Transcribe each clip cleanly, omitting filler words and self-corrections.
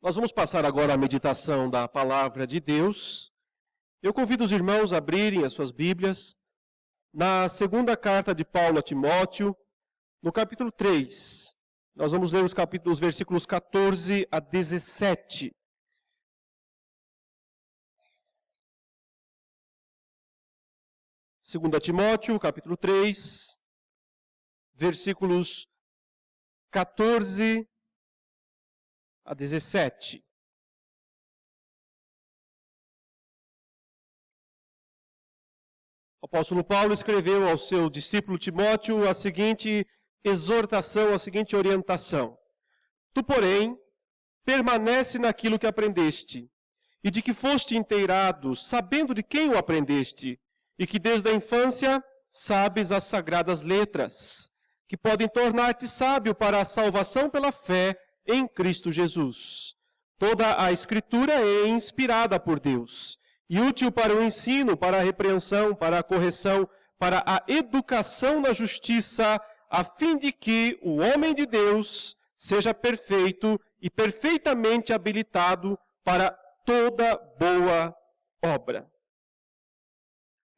Nós vamos passar agora à meditação da palavra de Deus. Eu convido os irmãos a abrirem as suas Bíblias na segunda carta de Paulo a Timóteo, no capítulo 3. Nós vamos ler os versículos 14 a 17. Segunda Timóteo, capítulo 3, versículos 14 a 17. O apóstolo Paulo escreveu ao seu discípulo Timóteo a seguinte exortação, a seguinte orientação. Tu, porém, permanece naquilo que aprendeste, e de que foste inteirado, sabendo de quem o aprendeste, e que desde a infância sabes as sagradas letras, que podem tornar-te sábio para a salvação pela fé em Cristo Jesus. Toda a Escritura é inspirada por Deus e útil para o ensino, para a repreensão, para a correção, para a educação na justiça, a fim de que o homem de Deus seja perfeito e perfeitamente habilitado para toda boa obra.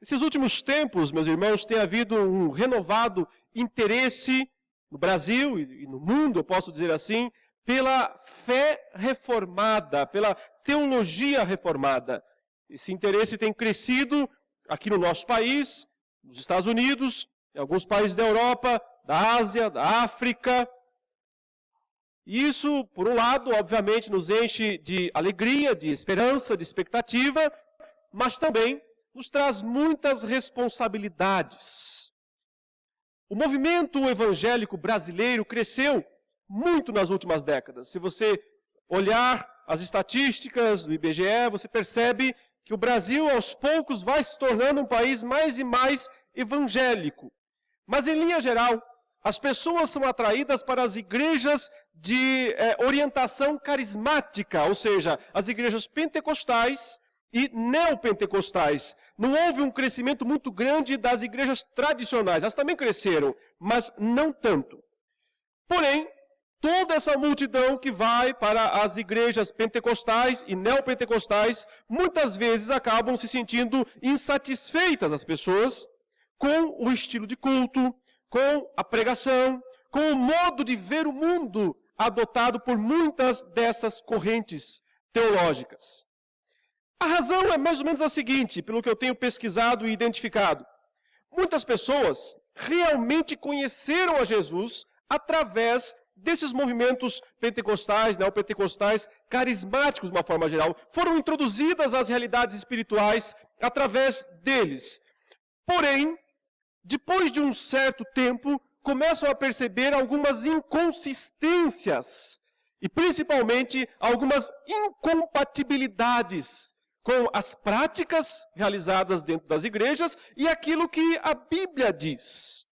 Nesses últimos tempos, meus irmãos, tem havido um renovado interesse no Brasil e no mundo, eu posso dizer assim, pela fé reformada, pela teologia reformada. Esse interesse tem crescido aqui no nosso país, nos Estados Unidos, em alguns países da Europa, da Ásia, da África. E isso, por um lado, obviamente, nos enche de alegria, de esperança, de expectativa, mas também nos traz muitas responsabilidades. O movimento evangélico brasileiro cresceu muito nas últimas décadas. Se você olhar as estatísticas do IBGE, você percebe que o Brasil, aos poucos, vai se tornando um país mais e mais evangélico. Mas, em linha geral, as pessoas são atraídas para as igrejas de orientação carismática, ou seja, as igrejas pentecostais e neopentecostais. Não houve um crescimento muito grande das igrejas tradicionais. Elas também cresceram, mas não tanto. Porém, toda essa multidão que vai para as igrejas pentecostais e neopentecostais, muitas vezes acabam se sentindo insatisfeitas as pessoas com o estilo de culto, com a pregação, com o modo de ver o mundo adotado por muitas dessas correntes teológicas. A razão é mais ou menos a seguinte, pelo que eu tenho pesquisado e identificado. Muitas pessoas realmente conheceram a Jesus através desses movimentos pentecostais, neopentecostais, carismáticos de uma forma geral. Foram introduzidas às realidades espirituais através deles. Porém, depois de um certo tempo, começam a perceber algumas inconsistências e principalmente algumas incompatibilidades com as práticas realizadas dentro das igrejas e aquilo que a Bíblia diz.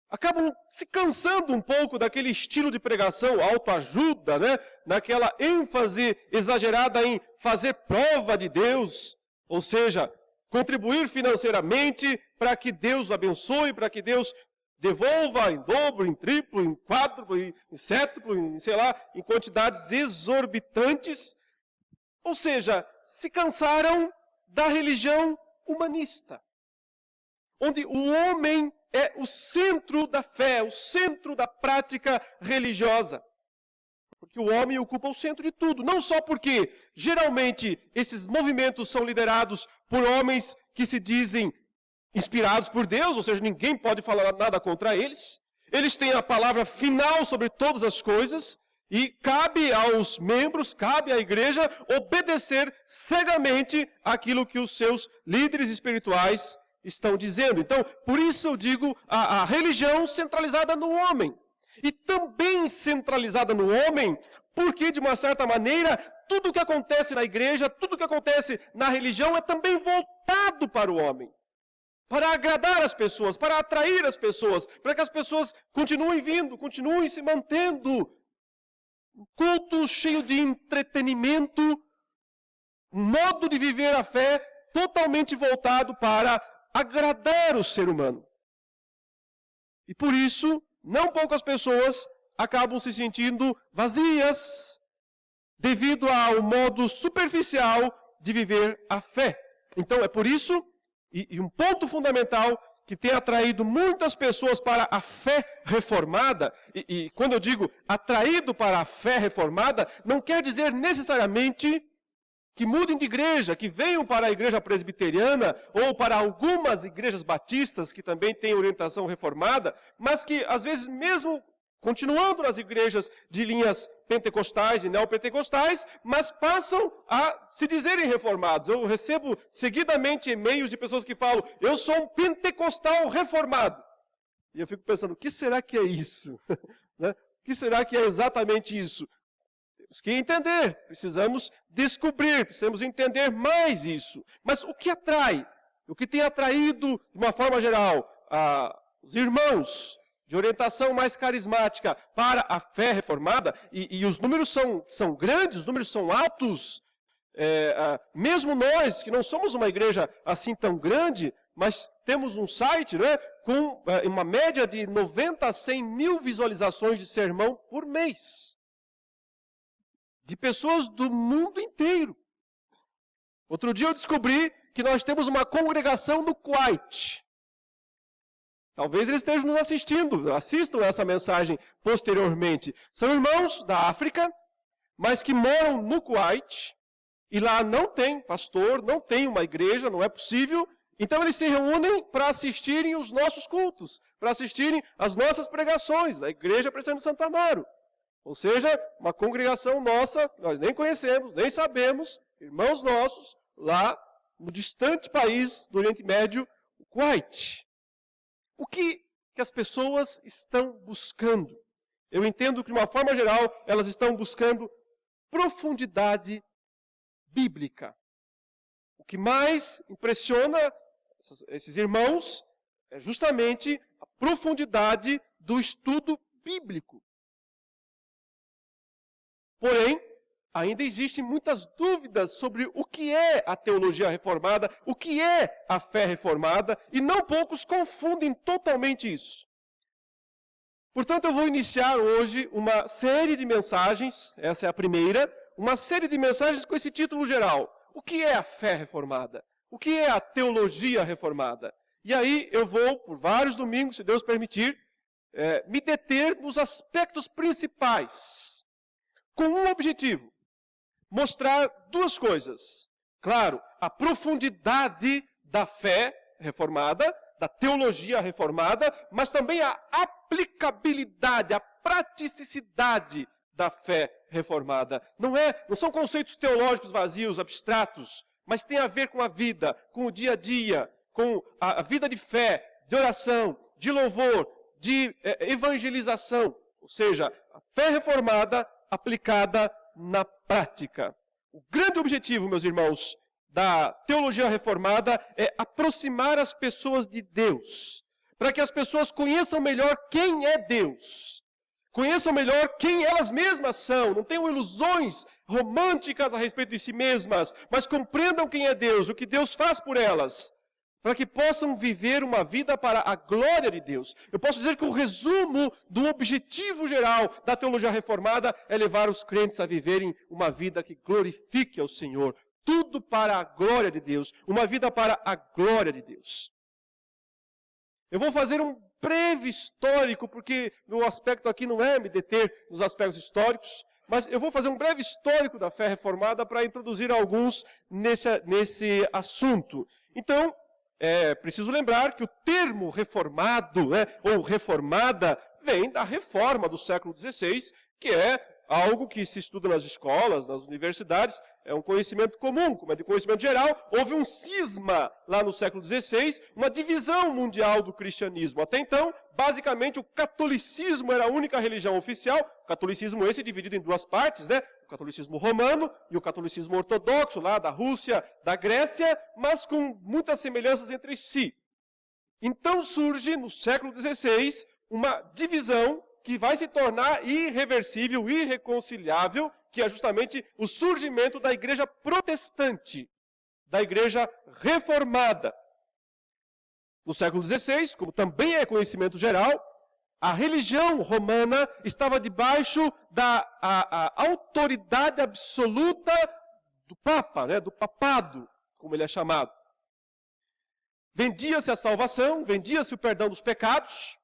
Acabam se cansando um pouco daquele estilo de pregação, autoajuda, né? Naquela ênfase exagerada em fazer prova de Deus, ou seja, contribuir financeiramente para que Deus o abençoe, para que Deus devolva em dobro, em triplo, em quádruplo, em cétuplo, em quantidades exorbitantes. Ou seja, se cansaram da religião humanista, onde o homem é o centro da fé, o centro da prática religiosa. Porque o homem ocupa o centro de tudo. Não só porque, geralmente, esses movimentos são liderados por homens que se dizem inspirados por Deus, ou seja, ninguém pode falar nada contra eles. Eles têm a palavra final sobre todas as coisas. E cabe aos membros, cabe à igreja, obedecer cegamente aquilo que os seus líderes espirituais estão dizendo. Então, por isso eu digo a religião centralizada no homem. E também centralizada no homem, porque, de uma certa maneira, tudo o que acontece na igreja, tudo o que acontece na religião é também voltado para o homem. Para agradar as pessoas, para atrair as pessoas, para que as pessoas continuem vindo, continuem se mantendo. Um culto cheio de entretenimento, um modo de viver a fé totalmente voltado para agradar o ser humano. E por isso, não poucas pessoas acabam se sentindo vazias, devido ao modo superficial de viver a fé. Então é por isso, e um ponto fundamental que tem atraído muitas pessoas para a fé reformada, e quando eu digo atraído para a fé reformada, não quer dizer necessariamente que mudem de igreja, que venham para a igreja presbiteriana ou para algumas igrejas batistas que também têm orientação reformada, mas que às vezes mesmo continuando nas igrejas de linhas pentecostais e neopentecostais, mas passam a se dizerem reformados. Eu recebo seguidamente e-mails de pessoas que falam, eu sou um pentecostal reformado. E eu fico pensando, o que será que é isso? Né? O que será que é exatamente isso? Temos que entender, precisamos descobrir, precisamos entender mais isso. Mas o que atrai? O que tem atraído, de uma forma geral, os irmãos de orientação mais carismática para a fé reformada, e os números são grandes, os números são altos, mesmo nós, que não somos uma igreja assim tão grande, mas temos um site, né, com uma média de 90 a 100 mil visualizações de sermão por mês. De pessoas do mundo inteiro. Outro dia eu descobri que nós temos uma congregação no Kuwait. Talvez eles estejam nos assistindo, assistam essa mensagem posteriormente. São irmãos da África, mas que moram no Kuwait, e lá não tem pastor, não tem uma igreja, não é possível. Então eles se reúnem para assistirem os nossos cultos, para assistirem as nossas pregações da Igreja Presbiteriana de Santo Amaro. Ou seja, uma congregação nossa, nós nem conhecemos, nem sabemos, irmãos nossos, lá no distante país do Oriente Médio, o Kuwait. O que as pessoas estão buscando? Eu entendo que, de uma forma geral, elas estão buscando profundidade bíblica. O que mais impressiona esses irmãos é justamente a profundidade do estudo bíblico. Porém, ainda existem muitas dúvidas sobre o que é a teologia reformada, o que é a fé reformada, e não poucos confundem totalmente isso. Portanto, eu vou iniciar hoje uma série de mensagens, essa é a primeira, uma série de mensagens com esse título geral. O que é a fé reformada? O que é a teologia reformada? E aí eu vou, por vários domingos, se Deus permitir, me deter nos aspectos principais, com um objetivo: mostrar duas coisas. Claro, a profundidade da fé reformada, da teologia reformada, mas também a aplicabilidade, a praticidade da fé reformada. Não são conceitos teológicos vazios, abstratos, mas tem a ver com a vida, com o dia a dia, com a vida de fé, de oração, de louvor, de evangelização. Ou seja, a fé reformada aplicada na prática. O grande objetivo, meus irmãos, da teologia reformada é aproximar as pessoas de Deus, para que as pessoas conheçam melhor quem é Deus, conheçam melhor quem elas mesmas são, não tenham ilusões românticas a respeito de si mesmas, mas compreendam quem é Deus, o que Deus faz por elas, para que possam viver uma vida para a glória de Deus. Eu posso dizer que o resumo do objetivo geral da teologia reformada é levar os crentes a viverem uma vida que glorifique ao Senhor. Tudo para a glória de Deus. Uma vida para a glória de Deus. Eu vou fazer um breve histórico, porque meu aspecto aqui não é me deter nos aspectos históricos, mas eu vou fazer um breve histórico da fé reformada para introduzir alguns nesse assunto. Então, preciso lembrar que o termo reformado, ou reformada, vem da reforma do século XVI, que é algo que se estuda nas escolas, nas universidades, é um conhecimento comum, como é de conhecimento geral. Houve um cisma lá no século XVI, uma divisão mundial do cristianismo. Até então, basicamente, o catolicismo era a única religião oficial. O catolicismo esse é dividido em duas partes, né? O catolicismo romano e o catolicismo ortodoxo, lá da Rússia, da Grécia, mas com muitas semelhanças entre si. Então surge, no século XVI, uma divisão que vai se tornar irreversível, irreconciliável, que é justamente o surgimento da igreja protestante, da igreja reformada. No século XVI, como também é conhecimento geral, A religião romana estava debaixo da autoridade absoluta do Papa, né, do papado, como ele é chamado. Vendia-se a salvação, vendia-se o perdão dos pecados,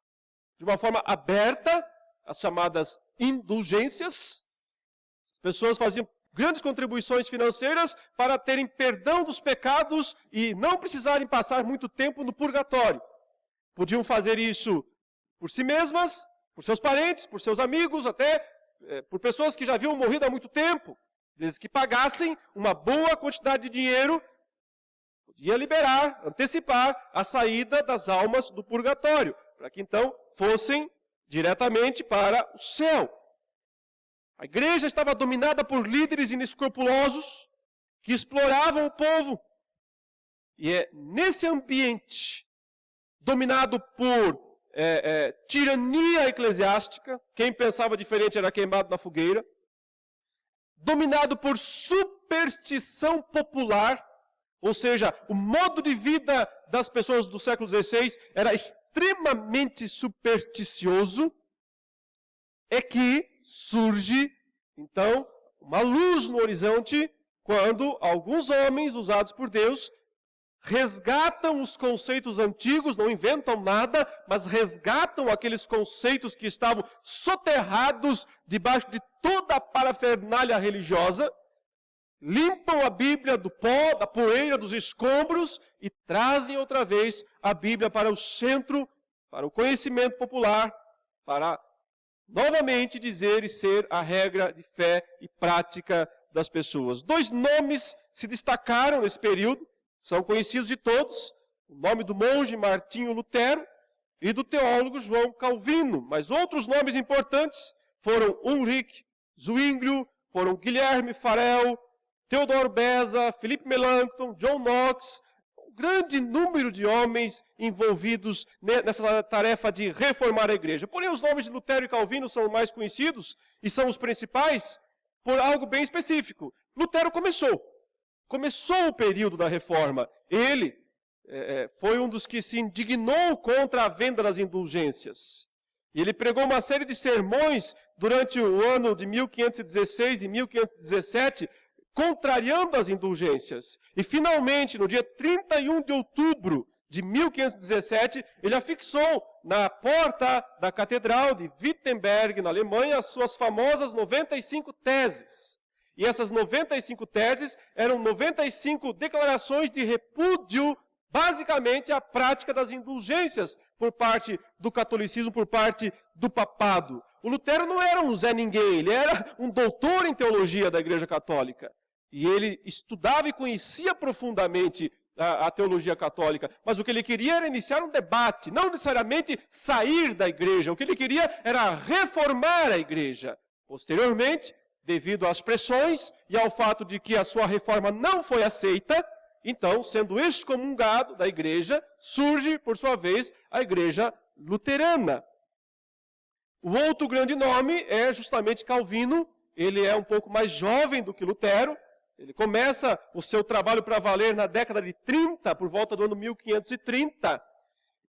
de uma forma aberta, as chamadas indulgências. As pessoas faziam grandes contribuições financeiras para terem perdão dos pecados e não precisarem passar muito tempo no purgatório. Podiam fazer isso por si mesmas, por seus parentes, por seus amigos, até por pessoas que já haviam morrido há muito tempo. Desde que pagassem uma boa quantidade de dinheiro, podia liberar, antecipar a saída das almas do purgatório, para que então fossem diretamente para o céu. A igreja estava dominada por líderes inescrupulosos que exploravam o povo. E é nesse ambiente, dominado por tirania eclesiástica, quem pensava diferente era queimado na fogueira, dominado por superstição popular, ou seja, o modo de vida das pessoas do século XVI era extremamente supersticioso, é que surge, então, uma luz no horizonte, quando alguns homens usados por Deus resgatam os conceitos antigos, não inventam nada, mas resgatam aqueles conceitos que estavam soterrados debaixo de toda a parafernália religiosa, limpam a Bíblia do pó, da poeira, dos escombros e trazem outra vez a Bíblia para o centro, para o conhecimento popular, para novamente dizer e ser a regra de fé e prática das pessoas. 2 nomes se destacaram nesse período, são conhecidos de todos, o nome do monge Martinho Lutero e do teólogo João Calvino. Mas outros nomes importantes foram Ulrich Zwinglio, foram Guilherme Farel, Theodor Beza, Philippe Melanchthon, John Knox, um grande número de homens envolvidos nessa tarefa de reformar a igreja. Porém, os nomes de Lutero e Calvino são mais conhecidos e são os principais por algo bem específico. Lutero começou o período da reforma. Ele foi um dos que se indignou contra a venda das indulgências. E ele pregou uma série de sermões durante o ano de 1516 e 1517, contrariando as indulgências. E finalmente, no dia 31 de outubro de 1517, ele afixou na porta da Catedral de Wittenberg, na Alemanha, as suas famosas 95 teses. E essas 95 teses eram 95 declarações de repúdio, basicamente, à prática das indulgências por parte do catolicismo, por parte do papado. O Lutero não era um Zé Ninguém, ele era um doutor em teologia da Igreja Católica. E ele estudava e conhecia profundamente a teologia católica. Mas o que ele queria era iniciar um debate, não necessariamente sair da igreja. O que ele queria era reformar a igreja. Posteriormente, devido às pressões e ao fato de que a sua reforma não foi aceita, então, sendo excomungado da igreja, surge, por sua vez, a igreja luterana. O outro grande nome é justamente Calvino. Ele é um pouco mais jovem do que Lutero. Ele começa o seu trabalho para valer na década de 30, por volta do ano 1530.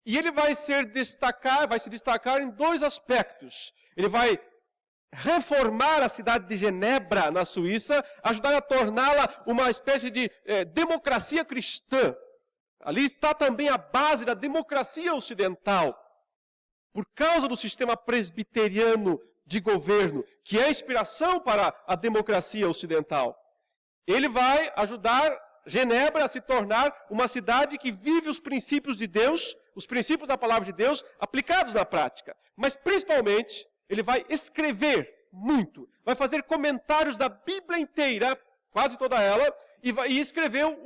E ele vai se destacar em 2 aspectos. Ele vai reformar a cidade de Genebra, na Suíça, ajudar a torná-la uma espécie de democracia cristã. Ali está também a base da democracia ocidental. Por causa do sistema presbiteriano de governo, que é a inspiração para a democracia ocidental. Ele vai ajudar Genebra a se tornar uma cidade que vive os princípios de Deus, os princípios da palavra de Deus, aplicados na prática. Mas, principalmente, ele vai escrever muito, vai fazer comentários da Bíblia inteira, quase toda ela, e escreveu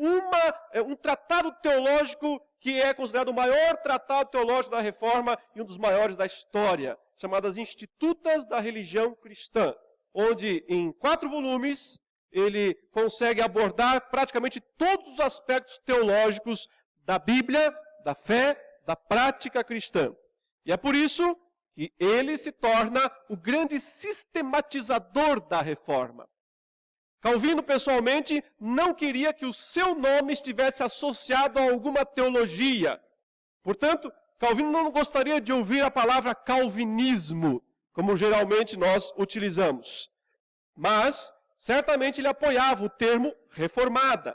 um tratado teológico que é considerado o maior tratado teológico da Reforma e um dos maiores da história, chamadas Institutas da Religião Cristã, onde em 4 volumes ele consegue abordar praticamente todos os aspectos teológicos da Bíblia, da fé, da prática cristã. E é por isso que ele se torna o grande sistematizador da reforma. Calvino, pessoalmente, não queria que o seu nome estivesse associado a alguma teologia. Portanto, Calvino não gostaria de ouvir a palavra calvinismo, como geralmente nós utilizamos. Mas, certamente ele apoiava o termo reformada.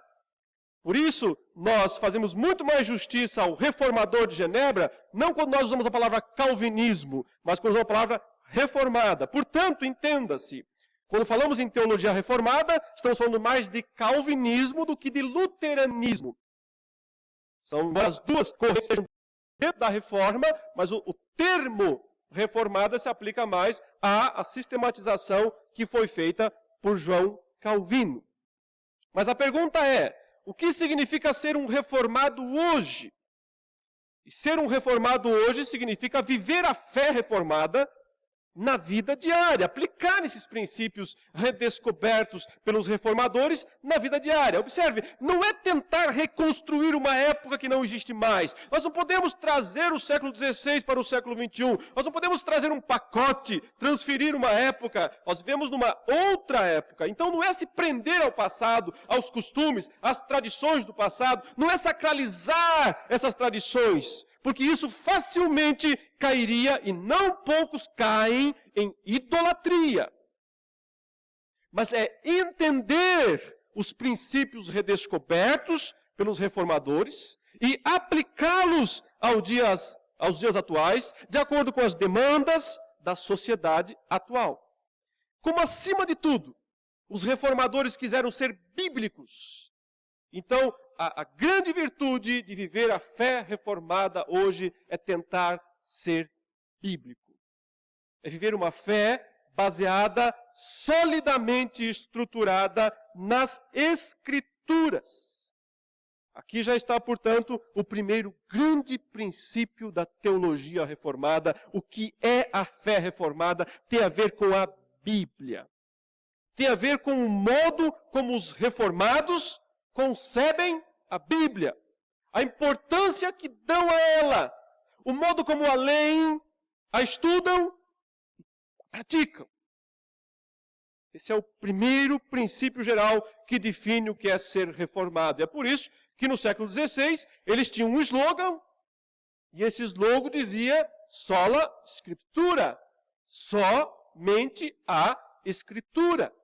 Por isso, nós fazemos muito mais justiça ao reformador de Genebra, não quando nós usamos a palavra calvinismo, mas quando usamos a palavra reformada. Portanto, entenda-se, quando falamos em teologia reformada, estamos falando mais de calvinismo do que de luteranismo. São as duas correntes dentro da reforma, mas o termo reformada se aplica mais à sistematização que foi feita por João Calvino. Mas a pergunta é, o que significa ser um reformado hoje? E ser um reformado hoje significa viver a fé reformada na vida diária, aplicar esses princípios redescobertos pelos reformadores na vida diária. Observe, não é tentar reconstruir uma época que não existe mais. Nós não podemos trazer o século XVI para o século XXI. Nós não podemos trazer um pacote, transferir uma época. Nós vivemos numa outra época. Então não é se prender ao passado, aos costumes, às tradições do passado. Não é sacralizar essas tradições. Porque isso facilmente cairia, e não poucos caem, em idolatria. Mas é entender os princípios redescobertos pelos reformadores e aplicá-los aos dias atuais, de acordo com as demandas da sociedade atual. Como, acima de tudo, os reformadores quiseram ser bíblicos. Então, a grande virtude de viver a fé reformada hoje é tentar ser bíblico. É viver uma fé baseada, solidamente estruturada nas Escrituras. Aqui já está, portanto, o primeiro grande princípio da teologia reformada. O que é a fé reformada tem a ver com a Bíblia. Tem a ver com o modo como os reformados concebem a Bíblia, a importância que dão a ela, o modo como a leem, a estudam e praticam. Esse é o primeiro princípio geral que define o que é ser reformado. É por isso que no século XVI eles tinham um slogan, e esse slogan dizia sola scriptura, somente a Escritura.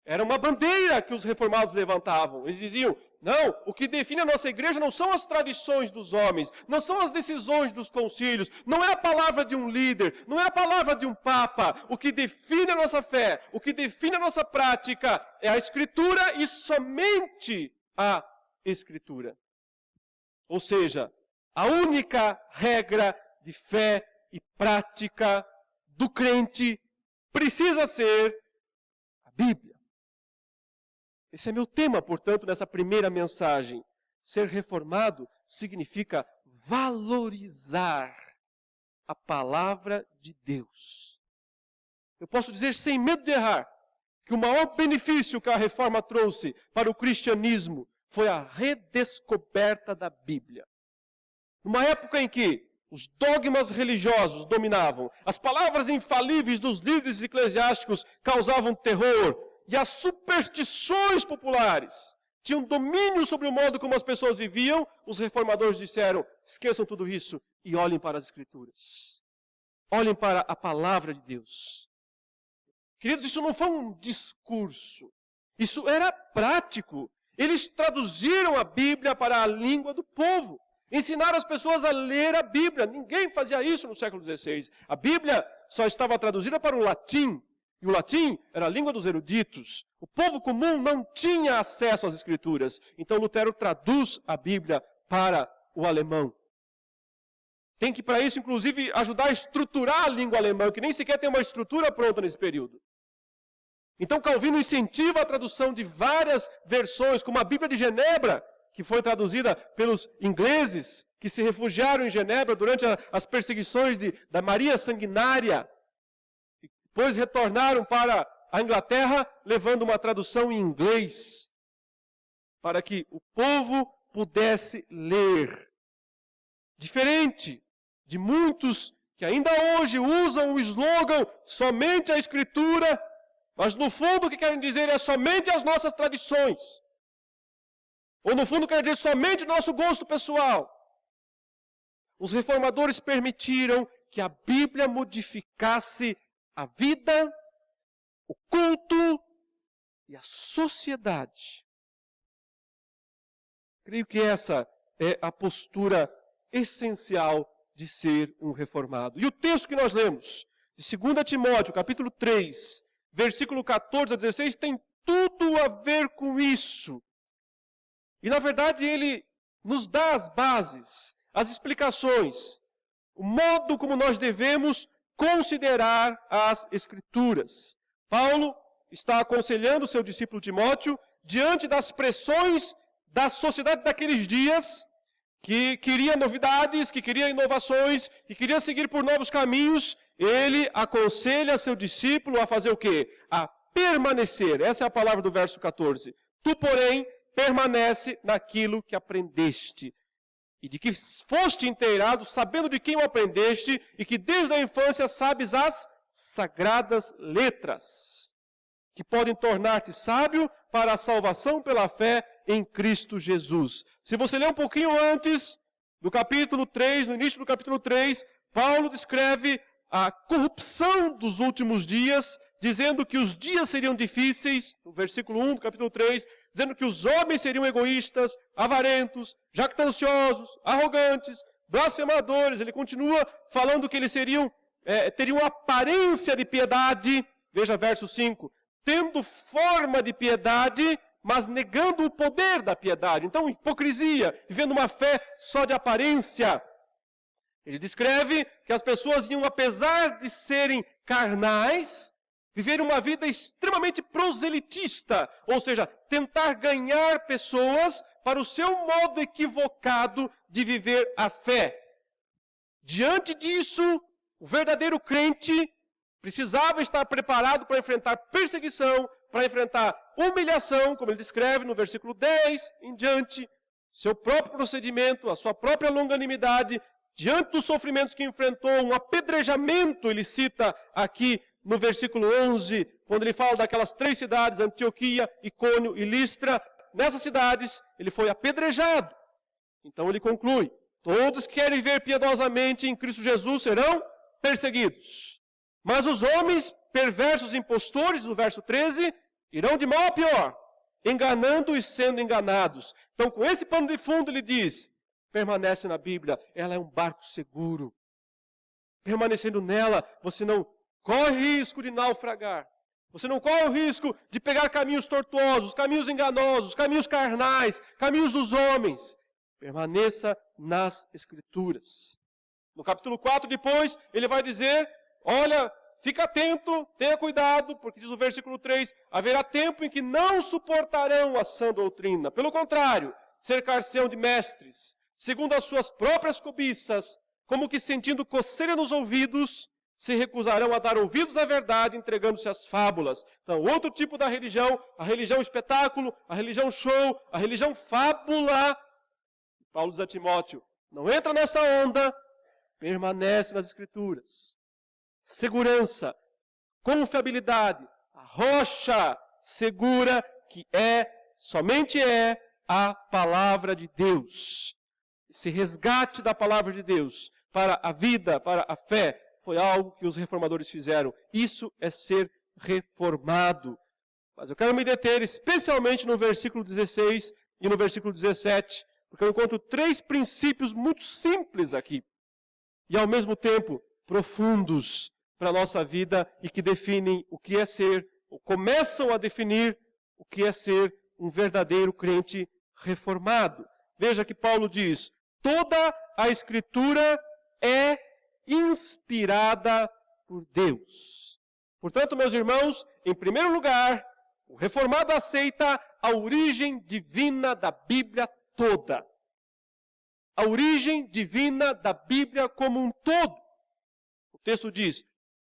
Era uma bandeira que os reformados levantavam. Eles diziam, não, o que define a nossa igreja não são as tradições dos homens, não são as decisões dos concílios, não é a palavra de um líder, não é a palavra de um papa. O que define a nossa fé, o que define a nossa prática é a Escritura e somente a Escritura. Ou seja, a única regra de fé e prática do crente precisa ser a Bíblia. Esse é meu tema, portanto, nessa primeira mensagem. Ser reformado significa valorizar a palavra de Deus. Eu posso dizer sem medo de errar que o maior benefício que a reforma trouxe para o cristianismo foi a redescoberta da Bíblia. Numa época em que os dogmas religiosos dominavam, as palavras infalíveis dos líderes eclesiásticos causavam terror, e as superstições populares tinham domínio sobre o modo como as pessoas viviam, os reformadores disseram, esqueçam tudo isso e olhem para as Escrituras. Olhem para a palavra de Deus. Queridos, isso não foi um discurso. Isso era prático. Eles traduziram a Bíblia para a língua do povo. Ensinaram as pessoas a ler a Bíblia. Ninguém fazia isso no século XVI. A Bíblia só estava traduzida para o latim. E o latim era a língua dos eruditos. O povo comum não tinha acesso às Escrituras. Então Lutero traduz a Bíblia para o alemão. Tem que, para isso, inclusive, ajudar a estruturar a língua alemã, que nem sequer tem uma estrutura pronta nesse período. Então Calvino incentiva a tradução de várias versões, como a Bíblia de Genebra, que foi traduzida pelos ingleses, que se refugiaram em Genebra durante as perseguições da Maria Sanguinária. Depois retornaram para a Inglaterra, levando uma tradução em inglês, para que o povo pudesse ler. Diferente de muitos que ainda hoje usam o slogan somente a Escritura, mas no fundo o que querem dizer é somente as nossas tradições. Ou no fundo querem dizer somente o nosso gosto pessoal. os reformadores permitiram que a Bíblia modificasse a vida, o culto e a sociedade. Creio que essa é a postura essencial de ser um reformado. E o texto que nós lemos, de 2 Timóteo, capítulo 3, versículo 14 a 16, tem tudo a ver com isso. E, na verdade, ele nos dá as bases, as explicações, o modo como nós devemos considerar as Escrituras. Paulo está aconselhando o seu discípulo Timóteo diante das pressões da sociedade daqueles dias, que queria novidades, que queria inovações, que queria seguir por novos caminhos. Ele aconselha seu discípulo a fazer o quê? A permanecer. Essa é a palavra do verso 14. Tu, porém, permanece naquilo que aprendeste, e de que foste inteirado, sabendo de quem o aprendeste, e que desde a infância sabes as sagradas letras, que podem tornar-te sábio para a salvação pela fé em Cristo Jesus. Se você ler um pouquinho antes, do capítulo 3, no início do capítulo 3, Paulo descreve a corrupção dos últimos dias, dizendo que os dias seriam difíceis, no versículo 1 do capítulo 3, dizendo que os homens seriam egoístas, avarentos, jactanciosos, arrogantes, blasfemadores. Ele continua falando que eles teriam aparência de piedade, veja verso 5, tendo forma de piedade, mas negando o poder da piedade. Então, hipocrisia, vivendo uma fé só de aparência. Ele descreve que as pessoas iam, apesar de serem carnais, viver uma vida extremamente proselitista, ou seja, tentar ganhar pessoas para o seu modo equivocado de viver a fé. Diante disso, o verdadeiro crente precisava estar preparado para enfrentar perseguição, para enfrentar humilhação, como ele descreve no versículo 10 em diante, seu próprio procedimento, a sua própria longanimidade, diante dos sofrimentos que enfrentou, um apedrejamento, ele cita aqui no versículo 11, quando ele fala daquelas 3 cidades, Antioquia, Icônio e Listra. Nessas cidades, ele foi apedrejado. Então ele conclui, todos que querem viver piedosamente em Cristo Jesus serão perseguidos. Mas os homens perversos impostores, no verso 13, irão de mal a pior, enganando e sendo enganados. Então, com esse pano de fundo, ele diz, permanece na Bíblia, ela é um barco seguro. Permanecendo nela, você não corre risco de naufragar. Você não corre o risco de pegar caminhos tortuosos, caminhos enganosos, caminhos carnais, caminhos dos homens. Permaneça nas Escrituras. No capítulo 4, depois, ele vai dizer, olha, fica atento, tenha cuidado, porque diz o versículo 3, haverá tempo em que não suportarão a sã doutrina. Pelo contrário, cercar-se-ão de mestres, segundo as suas próprias cobiças, como que sentindo coceira nos ouvidos, se recusarão a dar ouvidos à verdade, entregando-se às fábulas. Então, outro tipo da religião, a religião espetáculo, a religião show, a religião fábula. Paulo diz a Timóteo, não entra nessa onda, permanece nas Escrituras. Segurança, confiabilidade, a rocha segura que somente é a palavra de Deus. Esse resgate da palavra de Deus para a vida, para a fé, foi algo que os reformadores fizeram. Isso é ser reformado. Mas eu quero me deter especialmente no versículo 16 e no versículo 17, porque eu encontro 3 princípios muito simples aqui, e ao mesmo tempo profundos para a nossa vida e que definem o que é ser, ou começam a definir o que é ser um verdadeiro crente reformado. Veja que Paulo diz, toda a Escritura é inspirada por Deus. Portanto, meus irmãos, em primeiro lugar, o reformado aceita a origem divina da Bíblia toda. A origem divina da Bíblia como um todo. O texto diz,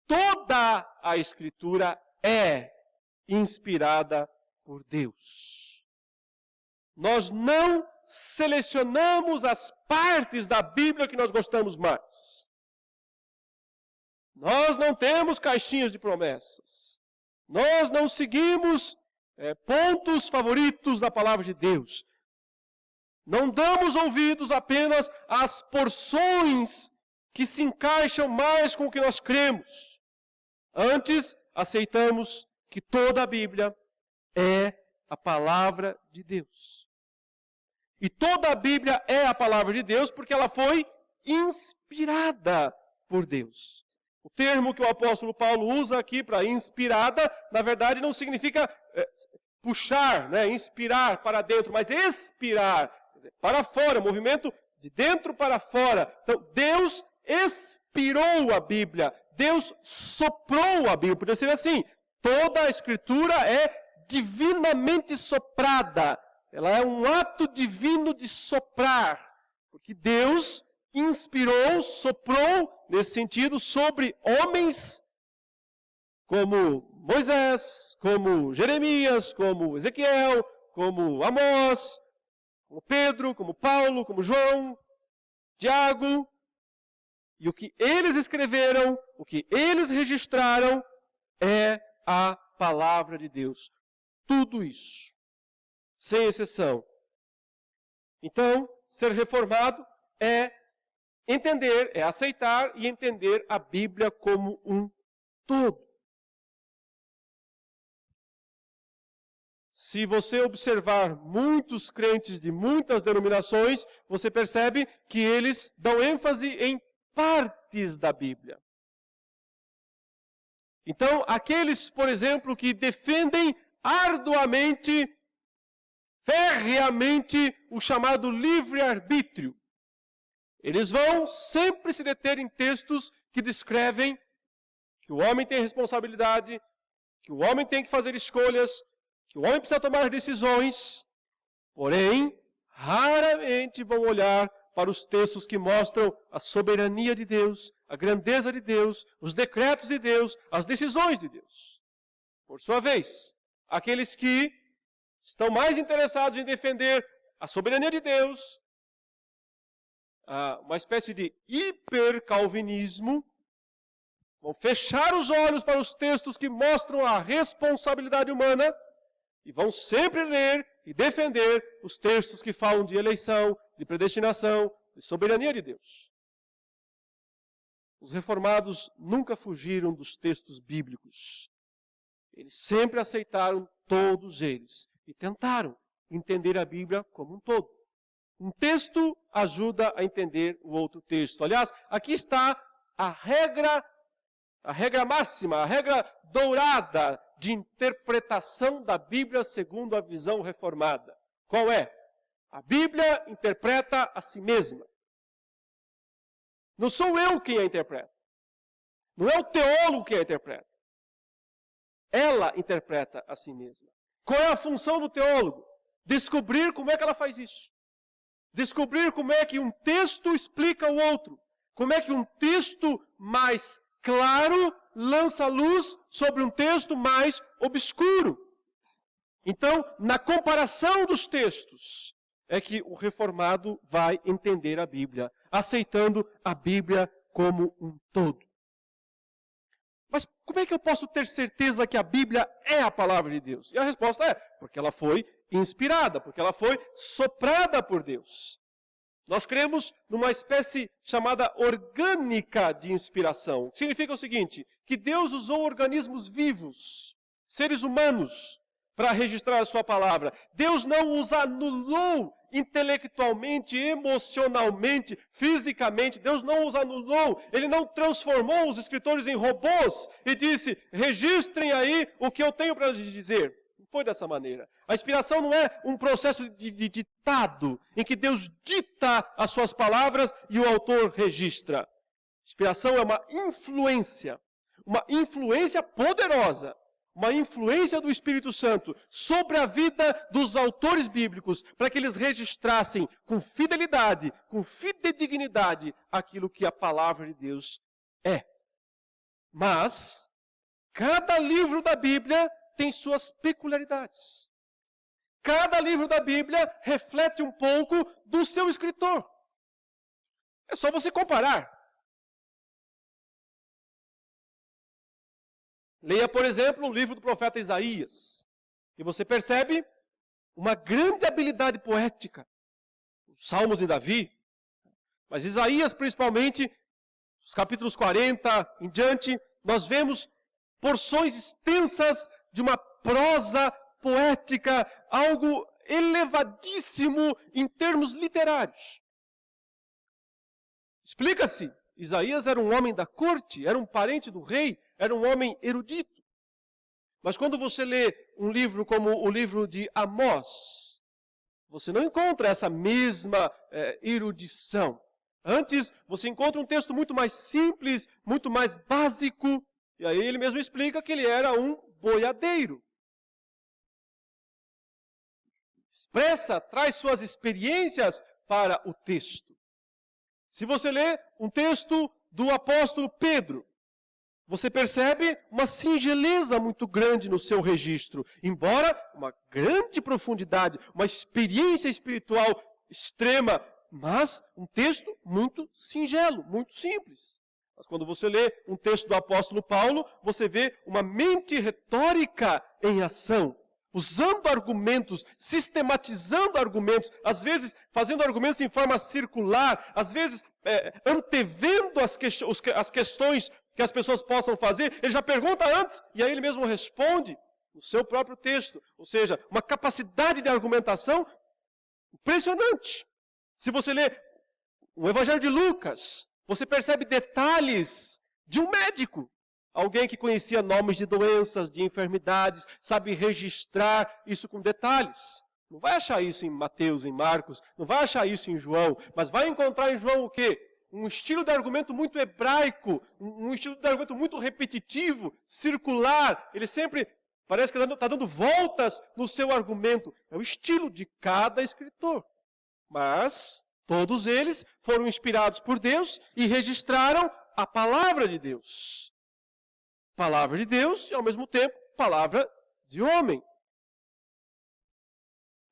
toda a Escritura é inspirada por Deus. Nós não selecionamos as partes da Bíblia que nós gostamos mais. Nós não temos caixinhas de promessas. Nós não seguimos pontos favoritos da palavra de Deus. Não damos ouvidos apenas às porções que se encaixam mais com o que nós cremos. Antes, aceitamos que toda a Bíblia é a palavra de Deus. E toda a Bíblia é a palavra de Deus porque ela foi inspirada por Deus. O termo que o apóstolo Paulo usa aqui para inspirada, na verdade não significa puxar, inspirar para dentro, mas expirar, para fora, movimento de dentro para fora. Então, Deus expirou a Bíblia, Deus soprou a Bíblia. Poderia ser assim, toda a Escritura é divinamente soprada. Ela é um ato divino de soprar, porque Deus inspirou, soprou, nesse sentido, sobre homens como Moisés, como Jeremias, como Ezequiel, como Amós, como Pedro, como Paulo, como João, Tiago. E o que eles escreveram, o que eles registraram, é a palavra de Deus. Tudo isso, sem exceção. Então, ser reformado é entender, é aceitar e entender a Bíblia como um todo. Se você observar muitos crentes de muitas denominações, você percebe que eles dão ênfase em partes da Bíblia. Então, aqueles, por exemplo, que defendem arduamente, ferreamente, o chamado livre-arbítrio, eles vão sempre se deter em textos que descrevem que o homem tem responsabilidade, que o homem tem que fazer escolhas, que o homem precisa tomar decisões, porém, raramente vão olhar para os textos que mostram a soberania de Deus, a grandeza de Deus, os decretos de Deus, as decisões de Deus. Por sua vez, aqueles que estão mais interessados em defender a soberania de Deus, uma espécie de hipercalvinismo, vão fechar os olhos para os textos que mostram a responsabilidade humana e vão sempre ler e defender os textos que falam de eleição, de predestinação, de soberania de Deus. Os reformados nunca fugiram dos textos bíblicos. Eles sempre aceitaram todos eles e tentaram entender a Bíblia como um todo. Um texto ajuda a entender o outro texto. Aliás, aqui está a regra máxima, a regra dourada de interpretação da Bíblia segundo a visão reformada. Qual é? A Bíblia interpreta a si mesma. Não sou eu quem a interpreta. Não é o teólogo quem a interpreta. Ela interpreta a si mesma. Qual é a função do teólogo? Descobrir como é que ela faz isso. Descobrir como é que um texto explica o outro. Como é que um texto mais claro lança luz sobre um texto mais obscuro. Então, na comparação dos textos, é que o reformado vai entender a Bíblia, aceitando a Bíblia como um todo. Mas como é que eu posso ter certeza que a Bíblia é a palavra de Deus? E a resposta é, porque ela foi inspirada, porque ela foi soprada por Deus. Nós cremos numa espécie chamada orgânica de inspiração. Que significa o seguinte, que Deus usou organismos vivos, seres humanos, para registrar a sua palavra. Deus não os anulou intelectualmente, emocionalmente, fisicamente. Deus não os anulou. Ele não transformou os escritores em robôs e disse, registrem aí o que eu tenho para lhes dizer. Não foi dessa maneira. A inspiração não é um processo de ditado, em que Deus dita as suas palavras e o autor registra. Inspiração é uma influência poderosa, uma influência do Espírito Santo sobre a vida dos autores bíblicos, para que eles registrassem com fidelidade, com fidedignidade, aquilo que a palavra de Deus é. Mas, cada livro da Bíblia tem suas peculiaridades. Cada livro da Bíblia reflete um pouco do seu escritor. É só você comparar. Leia, por exemplo, o livro do profeta Isaías. E você percebe uma grande habilidade poética. Salmos de Davi, mas Isaías principalmente, os capítulos 40 em diante, nós vemos porções extensas de uma prosa poética, algo elevadíssimo em termos literários. Explica-se, Isaías era um homem da corte, era um parente do rei, era um homem erudito. Mas quando você lê um livro como o livro de Amós, você não encontra essa mesma erudição. Antes, você encontra um texto muito mais simples, muito mais básico, e aí ele mesmo explica que ele era um boiadeiro. Expressa, traz suas experiências para o texto. Se você lê um texto do apóstolo Pedro, você percebe uma singeleza muito grande no seu registro, embora uma grande profundidade, uma experiência espiritual extrema, mas um texto muito singelo, muito simples. Mas quando você lê um texto do apóstolo Paulo, você vê uma mente retórica em ação, usando argumentos, sistematizando argumentos, às vezes fazendo argumentos em forma circular, às vezes antevendo as questões que as pessoas possam fazer. Ele já pergunta antes e aí ele mesmo responde no seu próprio texto. Ou seja, uma capacidade de argumentação impressionante. Se você lê o Evangelho de Lucas, você percebe detalhes de um médico. Alguém que conhecia nomes de doenças, de enfermidades, sabe registrar isso com detalhes. Não vai achar isso em Mateus, em Marcos, não vai achar isso em João, mas vai encontrar em João o quê? Um estilo de argumento muito hebraico, um estilo de argumento muito repetitivo, circular. Ele sempre parece que está dando voltas no seu argumento. É o estilo de cada escritor. Mas todos eles foram inspirados por Deus e registraram a palavra de Deus. Palavra de Deus e, ao mesmo tempo, palavra de homem.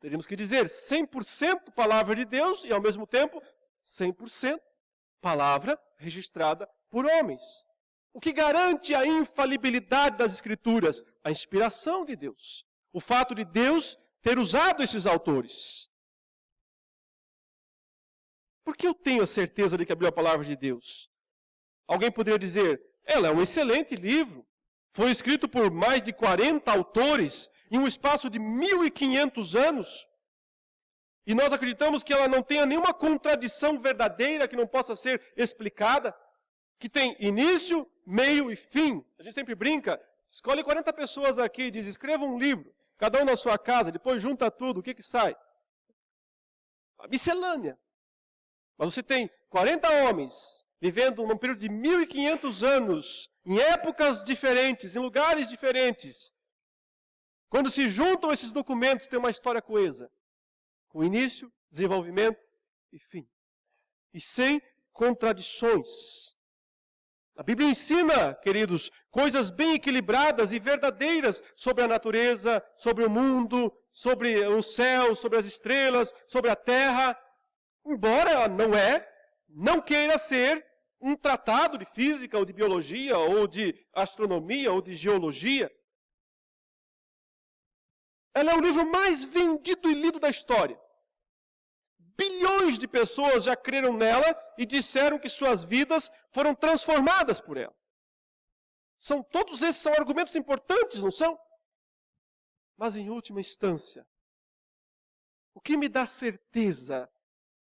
Teríamos que dizer 100% palavra de Deus e, ao mesmo tempo, 100% palavra registrada por homens. O que garante a infalibilidade das Escrituras? A inspiração de Deus. O fato de Deus ter usado esses autores. Por que eu tenho a certeza de que abriu a palavra de Deus? Alguém poderia dizer, ela é um excelente livro. Foi escrito por mais de 40 autores em um espaço de 1500 anos. E nós acreditamos que ela não tenha nenhuma contradição verdadeira que não possa ser explicada. Que tem início, meio e fim. A gente sempre brinca, escolhe 40 pessoas aqui e diz, escreva um livro, cada um na sua casa, depois junta tudo, o que sai? A miscelânea. Mas você tem 40 homens vivendo num período de 1500 anos, em épocas diferentes, em lugares diferentes. Quando se juntam esses documentos, tem uma história coesa. Com início, desenvolvimento e fim. E sem contradições. A Bíblia ensina, queridos, coisas bem equilibradas e verdadeiras sobre a natureza, sobre o mundo, sobre o céu, sobre as estrelas, sobre a terra. Embora ela não queira ser um tratado de física, ou de biologia, ou de astronomia, ou de geologia. Ela é o livro mais vendido e lido da história. Bilhões de pessoas já creram nela e disseram que suas vidas foram transformadas por ela. Todos esses são argumentos importantes, não são? Mas em última instância, o que me dá certeza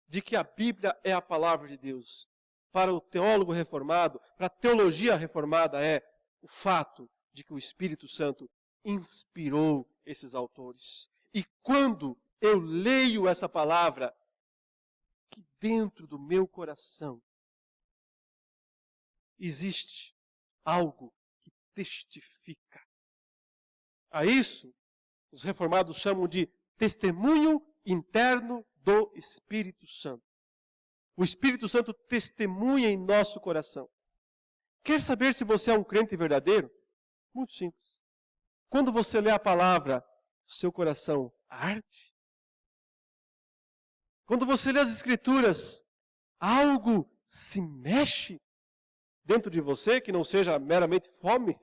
de que a Bíblia é a palavra de Deus para o teólogo reformado, para a teologia reformada, é o fato de que o Espírito Santo inspirou esses autores. E quando eu leio essa palavra, que dentro do meu coração existe algo que testifica. A isso, os reformados chamam de testemunho interno do Espírito Santo. O Espírito Santo testemunha em nosso coração. Quer saber se você é um crente verdadeiro? Muito simples. Quando você lê a palavra, seu coração arde. Quando você lê as Escrituras, algo se mexe dentro de você, que não seja meramente fome.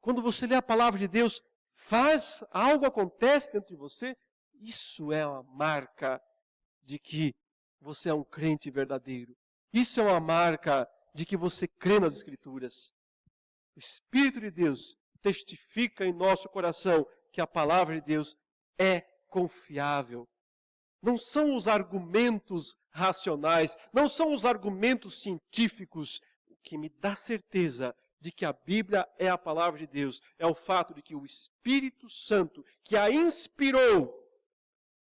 Quando você lê a palavra de Deus, algo acontece dentro de você. Isso é uma marca de que você é um crente verdadeiro. Isso é uma marca de que você crê nas Escrituras. O Espírito de Deus testifica em nosso coração que a palavra de Deus é confiável. Não são os argumentos racionais, não são os argumentos científicos. O que me dá certeza de que a Bíblia é a palavra de Deus é o fato de que o Espírito Santo, que a inspirou,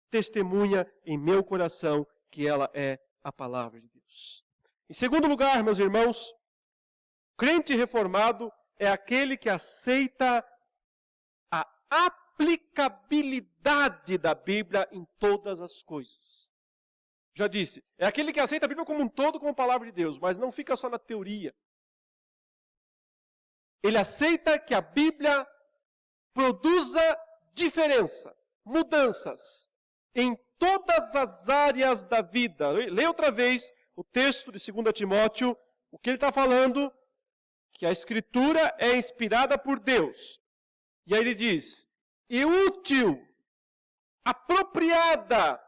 testemunha em meu coração que ela é a palavra de Deus. Em segundo lugar, meus irmãos, crente reformado é aquele que aceita a aplicabilidade da Bíblia em todas as coisas. Já disse, é aquele que aceita a Bíblia como um todo, como palavra de Deus, mas não fica só na teoria. Ele aceita que a Bíblia produza diferença, mudanças em todas as áreas da vida. Leia outra vez o texto de 2 Timóteo, o que ele está falando, que a Escritura é inspirada por Deus. E aí ele diz, e útil, apropriada,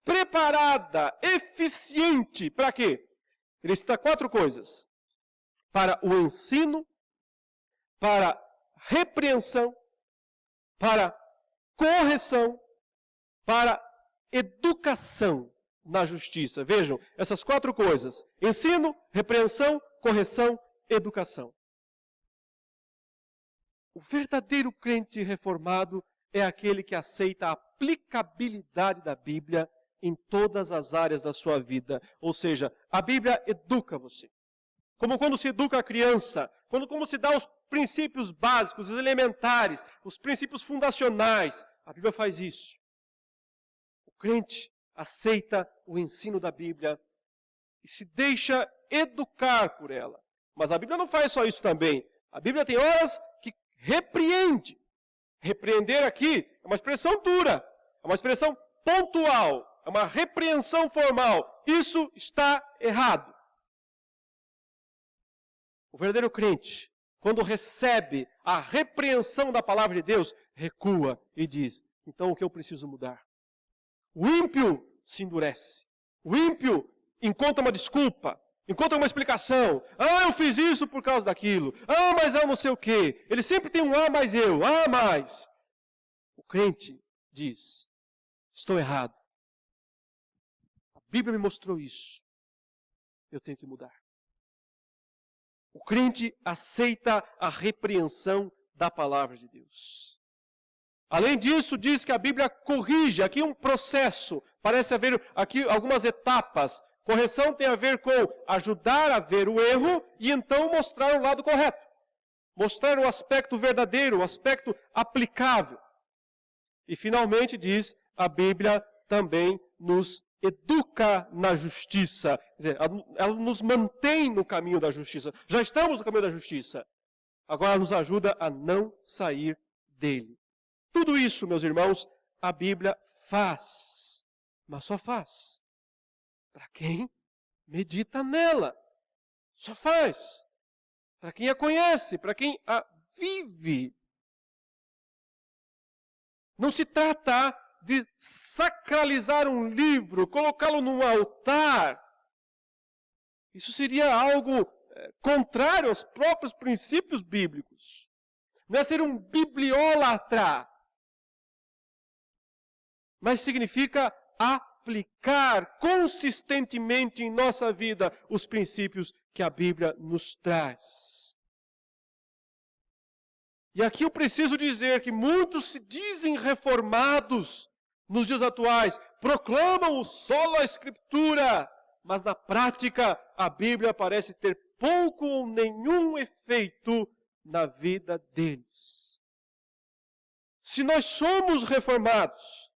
preparada, eficiente, para quê? Ele cita 4 coisas. Para o ensino, para repreensão, para correção, para educação na justiça. Vejam, essas 4 coisas. Ensino, repreensão, correção, educação. O verdadeiro crente reformado é aquele que aceita a aplicabilidade da Bíblia em todas as áreas da sua vida. Ou seja, a Bíblia educa você. Como quando se educa a criança, como se dá os princípios básicos, os elementares, os princípios fundacionais. A Bíblia faz isso. O crente aceita o ensino da Bíblia e se deixa educar por ela. Mas a Bíblia não faz só isso também. A Bíblia tem horas que repreende. Repreender aqui é uma expressão dura, é uma expressão pontual, é uma repreensão formal. Isso está errado. O verdadeiro crente, quando recebe a repreensão da palavra de Deus, recua e diz, então o que eu preciso mudar? O ímpio se endurece. O ímpio encontra uma desculpa, encontra uma explicação. Ah, eu fiz isso por causa daquilo. Ah, mas eu não sei o quê. Ele sempre tem um mais eu, mais. O crente diz, estou errado. A Bíblia me mostrou isso. Eu tenho que mudar. O crente aceita a repreensão da palavra de Deus. Além disso, diz que a Bíblia corrige. Aqui um processo. Parece haver aqui algumas etapas. Correção tem a ver com ajudar a ver o erro e então mostrar o lado correto. Mostrar o aspecto verdadeiro, o aspecto aplicável. E finalmente diz, a Bíblia também nos educa na justiça. Quer dizer, ela nos mantém no caminho da justiça. Já estamos no caminho da justiça. Agora nos ajuda a não sair dele. Tudo isso, meus irmãos, a Bíblia faz. Mas só faz para quem medita nela. Só faz para quem a conhece, para quem a vive. Não se trata de sacralizar um livro, colocá-lo num altar. Isso seria algo contrário aos próprios princípios bíblicos. Não é ser um bibliólatra, mas significa aplicar consistentemente em nossa vida os princípios que a Bíblia nos traz. E aqui eu preciso dizer que muitos se dizem reformados nos dias atuais, proclamam o sola Escritura, mas na prática a Bíblia parece ter pouco ou nenhum efeito na vida deles. Se nós somos reformados,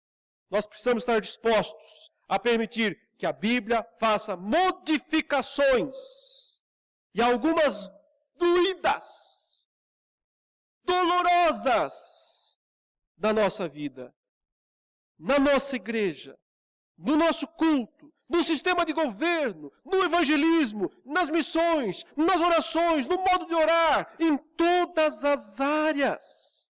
nós precisamos estar dispostos a permitir que a Bíblia faça modificações e algumas doídas, dolorosas na nossa vida, na nossa igreja, no nosso culto, no sistema de governo, no evangelismo, nas missões, nas orações, no modo de orar, em todas as áreas.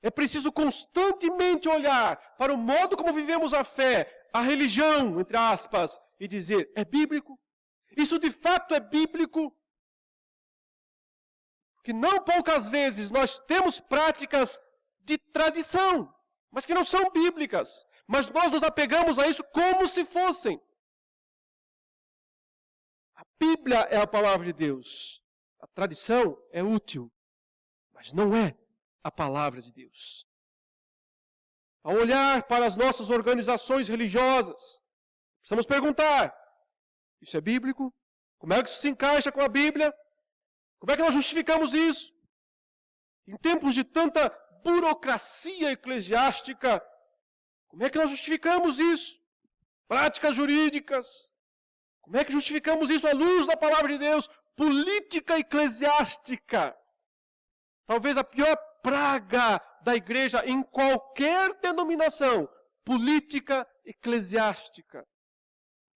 É preciso constantemente olhar para o modo como vivemos a fé, a religião, entre aspas, e dizer, é bíblico? Isso de fato é bíblico? Porque não poucas vezes nós temos práticas de tradição, mas que não são bíblicas. Mas nós nos apegamos a isso como se fossem. A Bíblia é a palavra de Deus. A tradição é útil, mas não é a palavra de Deus. Ao olhar para as nossas organizações religiosas, precisamos perguntar, isso é bíblico? Como é que isso se encaixa com a Bíblia? Como é que nós justificamos isso? Em tempos de tanta burocracia eclesiástica, como é que nós justificamos isso? Práticas jurídicas. Como é que justificamos isso à luz da palavra de Deus? Política eclesiástica. Talvez a pior praga da igreja em qualquer denominação. Política eclesiástica.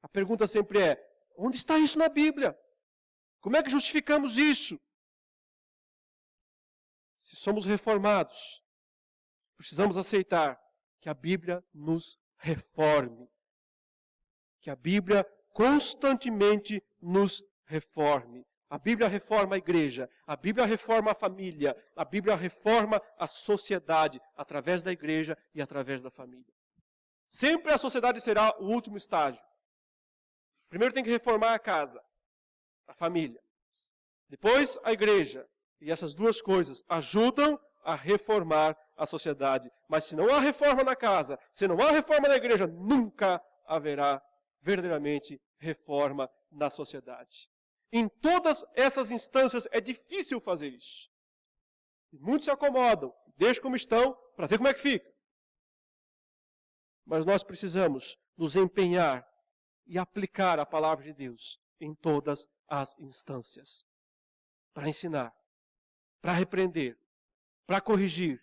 A pergunta sempre é, onde está isso na Bíblia? Como é que justificamos isso? Se somos reformados, precisamos aceitar que a Bíblia nos reforme. Que a Bíblia constantemente nos reforme. A Bíblia reforma a igreja, a Bíblia reforma a família, a Bíblia reforma a sociedade através da igreja e através da família. Sempre a sociedade será o último estágio. Primeiro tem que reformar a casa, a família. Depois a igreja. E essas duas coisas ajudam a reformar a sociedade. Mas se não há reforma na casa, se não há reforma na igreja, nunca haverá verdadeiramente reforma na sociedade. Em todas essas instâncias é difícil fazer isso. E muitos se acomodam, deixam como estão, para ver como é que fica. Mas nós precisamos nos empenhar e aplicar a palavra de Deus em todas as instâncias. Para ensinar, para repreender, para corrigir,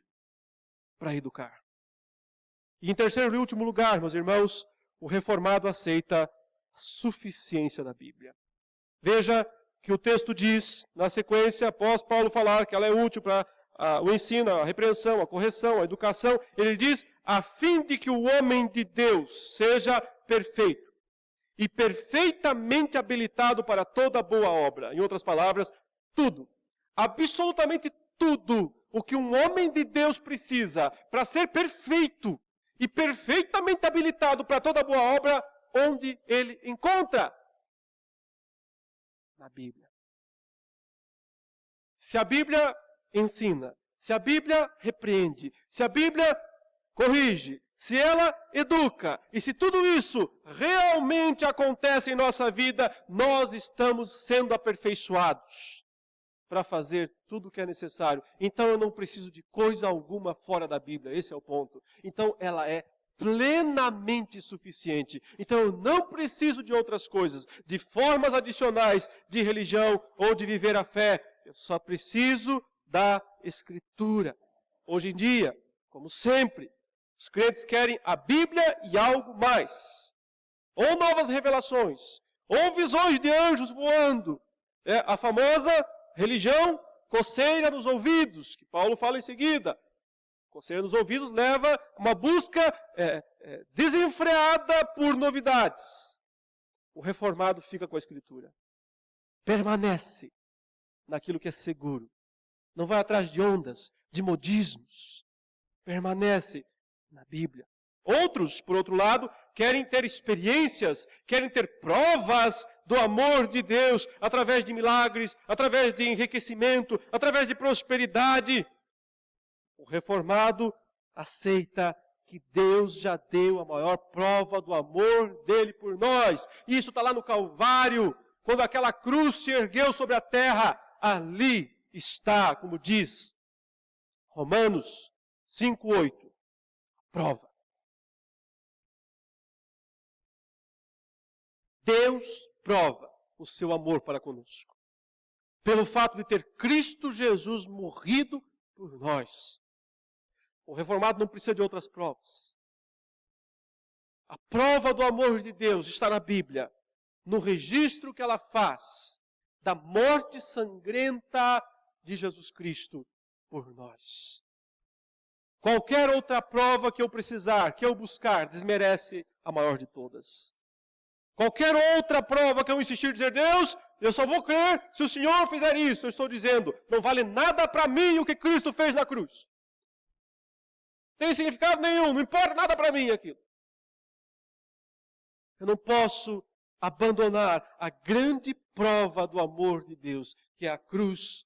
para educar. E em terceiro e último lugar, meus irmãos, o reformado aceita a suficiência da Bíblia. Veja que o texto diz, na sequência, após Paulo falar que ela é útil para o ensino, a repreensão, a correção, a educação, ele diz, a fim de que o homem de Deus seja perfeito e perfeitamente habilitado para toda boa obra. Em outras palavras, tudo, absolutamente tudo o que um homem de Deus precisa para ser perfeito e perfeitamente habilitado para toda boa obra, onde ele encontra? Na Bíblia. Se a Bíblia ensina, se a Bíblia repreende, se a Bíblia corrige, se ela educa, e se tudo isso realmente acontece em nossa vida, nós estamos sendo aperfeiçoados para fazer tudo o que é necessário. Então eu não preciso de coisa alguma fora da Bíblia, esse é o ponto. Então ela é plenamente suficiente. Então eu não preciso de outras coisas, de formas adicionais de religião ou de viver a fé. Eu só preciso da Escritura. Hoje em dia, como sempre, os crentes querem a Bíblia e algo mais. Ou novas revelações, ou visões de anjos voando. É a famosa religião coceira nos ouvidos, que Paulo fala em seguida. Coceira nos ouvidos leva uma busca desenfreada por novidades. O reformado fica com a Escritura. Permanece naquilo que é seguro. Não vai atrás de ondas, de modismos. Permanece na Bíblia. Outros, por outro lado, querem ter experiências, querem ter provas do amor de Deus através de milagres, através de enriquecimento, através de prosperidade. O reformado aceita que Deus já deu a maior prova do amor dele por nós. Isso está lá no Calvário, quando aquela cruz se ergueu sobre a terra. Ali está, como diz Romanos 5:8, prova. Deus prova o seu amor para conosco, pelo fato de ter Cristo Jesus morrido por nós. O reformado não precisa de outras provas. A prova do amor de Deus está na Bíblia, no registro que ela faz da morte sangrenta de Jesus Cristo por nós. Qualquer outra prova que eu precisar, que eu buscar, desmerece a maior de todas. Qualquer outra prova que eu insistir em dizer, Deus, eu só vou crer se o Senhor fizer isso. Eu estou dizendo, não vale nada para mim o que Cristo fez na cruz. Não tem significado nenhum, não importa nada para mim aquilo. Eu não posso abandonar a grande prova do amor de Deus, que é a cruz,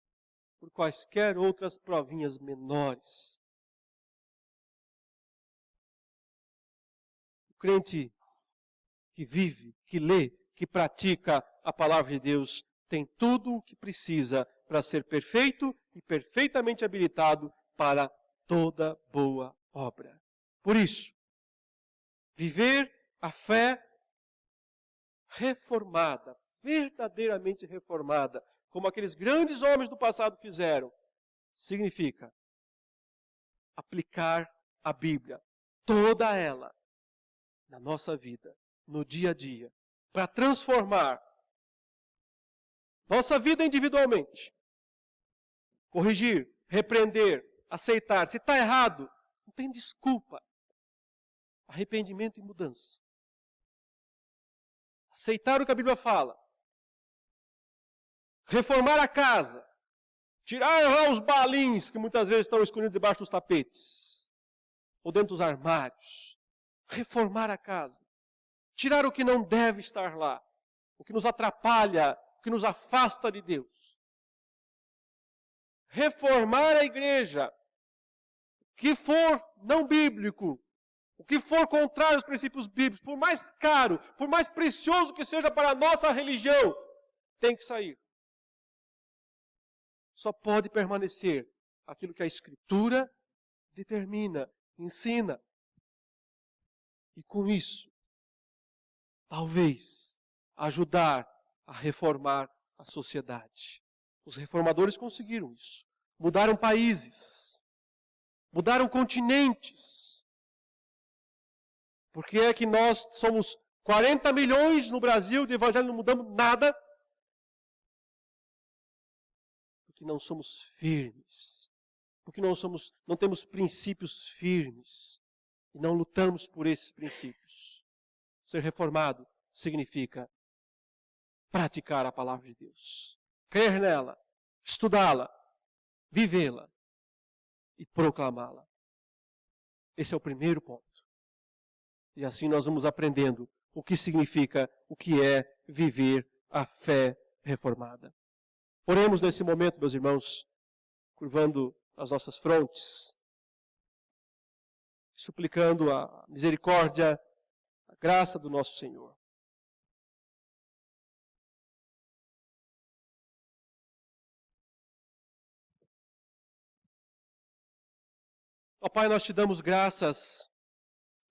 por quaisquer outras provinhas menores. O crente que vive, que lê, que pratica a palavra de Deus, tem tudo o que precisa para ser perfeito e perfeitamente habilitado para toda boa obra. Por isso, viver a fé reformada, verdadeiramente reformada, como aqueles grandes homens do passado fizeram, significa aplicar a Bíblia, toda ela, na nossa vida, no dia a dia, para transformar nossa vida individualmente. Corrigir, repreender, aceitar. Se está errado, não tem desculpa. Arrependimento e mudança. Aceitar o que a Bíblia fala. Reformar a casa. Tirar lá os balins que muitas vezes estão escondidos debaixo dos tapetes. Ou dentro dos armários. Reformar a casa. Tirar o que não deve estar lá. O que nos atrapalha, o que nos afasta de Deus. Reformar a igreja. O que for não bíblico, o que for contrário aos princípios bíblicos, por mais caro, por mais precioso que seja para a nossa religião, tem que sair. Só pode permanecer aquilo que a Escritura determina, ensina. E com isso, talvez, ajudar a reformar a sociedade. Os reformadores conseguiram isso. Mudaram países. Mudaram continentes. Por que é que nós somos 40 milhões no Brasil de evangelho e não mudamos nada? Porque não somos firmes. Porque não temos princípios firmes. E não lutamos por esses princípios. Ser reformado significa praticar a palavra de Deus. Crer nela, estudá-la, vivê-la e proclamá-la. Esse é o primeiro ponto. E assim nós vamos aprendendo o que significa, o que é viver a fé reformada. Oremos nesse momento, meus irmãos, curvando as nossas frontes, suplicando a misericórdia, a graça do nosso Senhor. Ó Pai, nós te damos graças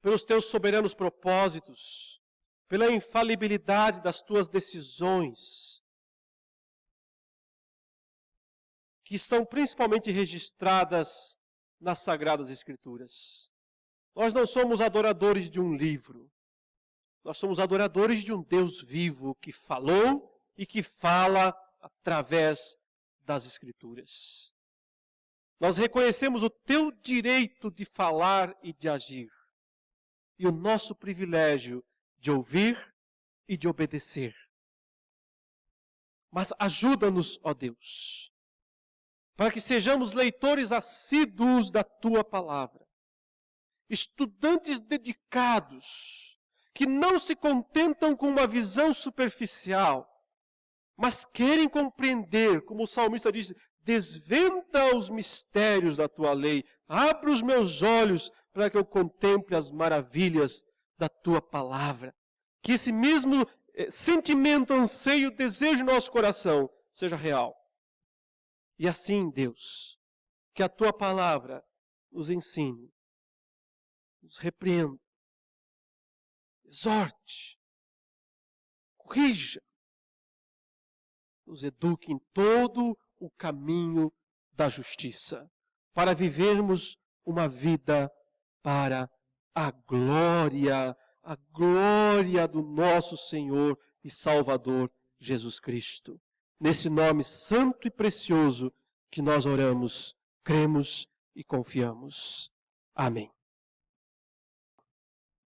pelos teus soberanos propósitos, pela infalibilidade das tuas decisões, que estão principalmente registradas nas Sagradas Escrituras. Nós não somos adoradores de um livro, nós somos adoradores de um Deus vivo que falou e que fala através das Escrituras. Nós reconhecemos o teu direito de falar e de agir. E o nosso privilégio de ouvir e de obedecer. Mas ajuda-nos, ó Deus, para que sejamos leitores assíduos da tua palavra. Estudantes dedicados, que não se contentam com uma visão superficial, mas querem compreender, como o salmista diz, desvenda os mistérios da tua lei, abre os meus olhos para que eu contemple as maravilhas da tua palavra. Que esse mesmo sentimento, anseio, desejo no nosso coração seja real. E assim, Deus, que a tua palavra nos ensine, nos repreenda, exorte, corrija, nos eduque em todo o caminho da justiça, para vivermos uma vida para a glória do nosso Senhor e Salvador Jesus Cristo. Nesse nome santo e precioso que nós oramos, cremos e confiamos. Amém.